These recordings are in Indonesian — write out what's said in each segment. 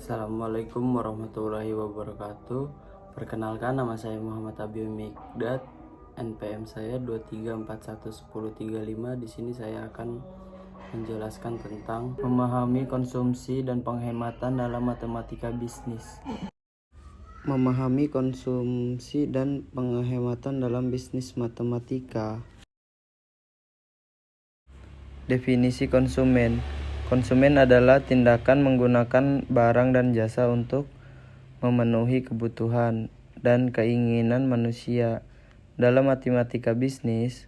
Assalamualaikum warahmatullahi wabarakatuh. Perkenalkan, nama saya Muhammad Abiy Mikdad. NPM saya 23411035. Di sini saya akan menjelaskan tentang memahami konsumsi dan penghematan dalam matematika bisnis. Memahami konsumsi dan penghematan dalam bisnis matematika. Definisi konsumen. Konsumen adalah tindakan menggunakan barang dan jasa untuk memenuhi kebutuhan dan keinginan manusia. Dalam matematika bisnis,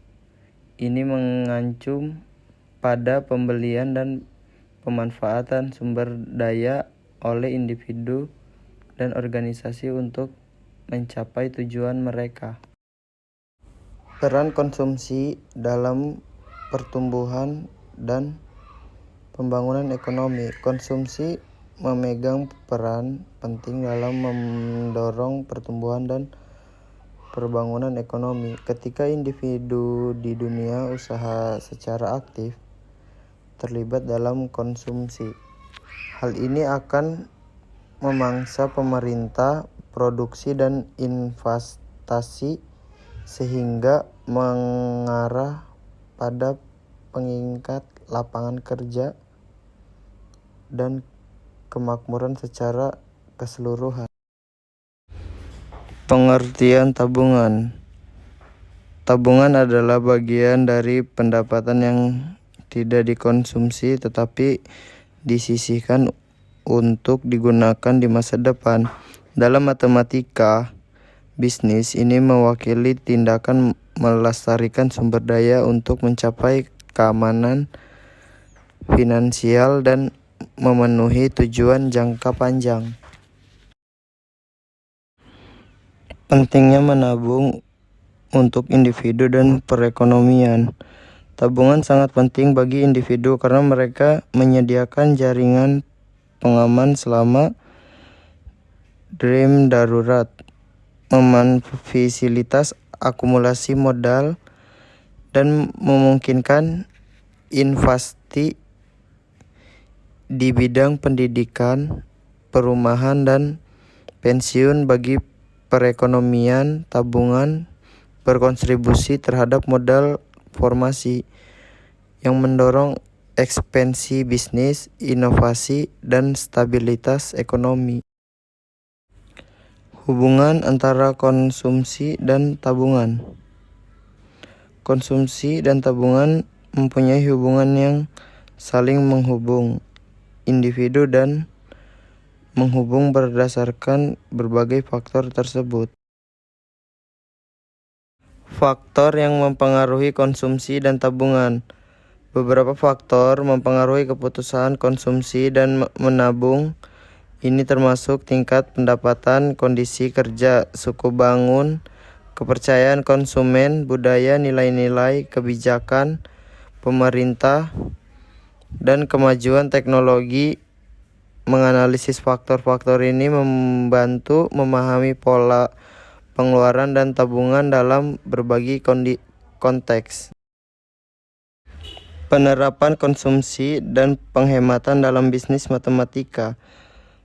ini mengacu pada pembelian dan pemanfaatan sumber daya oleh individu dan organisasi untuk mencapai tujuan mereka. Peran konsumsi dalam pertumbuhan dan pembangunan ekonomi. Konsumsi memegang peran penting dalam mendorong pertumbuhan dan perbangunan ekonomi. Ketika individu di dunia usaha secara aktif terlibat dalam konsumsi, hal ini akan memangsa pemerintah, produksi dan investasi sehingga mengarah pada peningkat lapangan kerja dan kemakmuran secara keseluruhan. Pengertian tabungan. Tabungan adalah bagian dari pendapatan yang tidak dikonsumsi tetapi disisihkan untuk digunakan di masa depan. Dalam matematika bisnis, ini mewakili tindakan melestarikan sumber daya untuk mencapai keamanan finansial dan memenuhi tujuan jangka panjang. Pentingnya menabung untuk individu dan perekonomian. Tabungan sangat penting bagi individu karena mereka menyediakan jaringan pengaman selama dream darurat, memfasilitasi akumulasi modal, dan memungkinkan investasi di bidang pendidikan, perumahan, dan pensiun. Bagi perekonomian, tabungan berkontribusi terhadap modal formasi yang mendorong ekspansi bisnis, inovasi, dan stabilitas ekonomi. Hubungan antara konsumsi dan tabungan. Konsumsi dan tabungan mempunyai hubungan yang saling menghubung individu dan menghubung berdasarkan berbagai faktor tersebut. Faktor yang mempengaruhi konsumsi dan tabungan. Beberapa faktor mempengaruhi keputusan konsumsi dan menabung. Ini termasuk tingkat pendapatan, kondisi kerja, suku bangun, kepercayaan konsumen, budaya, nilai-nilai, kebijakan pemerintah, dan kemajuan teknologi. Menganalisis faktor-faktor ini membantu memahami pola pengeluaran dan tabungan dalam berbagai konteks. Penerapan konsumsi dan penghematan dalam bisnis matematika.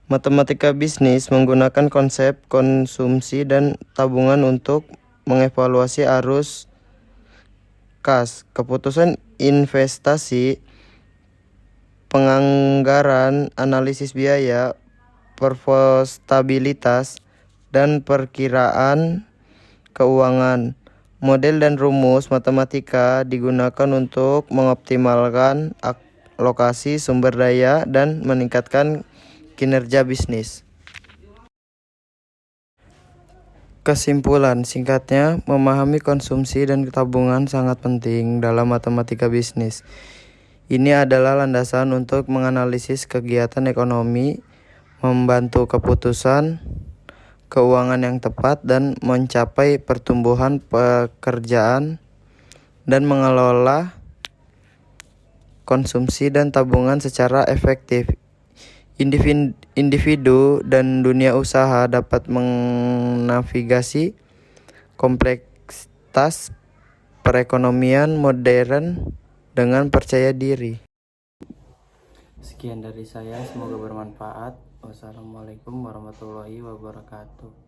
Matematika bisnis menggunakan konsep konsumsi dan tabungan untuk mengevaluasi arus kas, keputusan investasi, penganggaran, analisis biaya, profitabilitas, dan perkiraan keuangan. Model dan rumus matematika digunakan untuk mengoptimalkan alokasi sumber daya dan meningkatkan kinerja bisnis. Kesimpulan singkatnya, memahami konsumsi dan tabungan sangat penting dalam matematika bisnis. Ini adalah landasan untuk menganalisis kegiatan ekonomi, membantu keputusan keuangan yang tepat, dan mencapai pertumbuhan pekerjaan dan mengelola konsumsi dan tabungan secara efektif. Individu dan dunia usaha dapat menavigasi kompleksitas perekonomian modern dengan percaya diri. Sekian dari saya, semoga bermanfaat. Wassalamualaikum warahmatullahi wabarakatuh.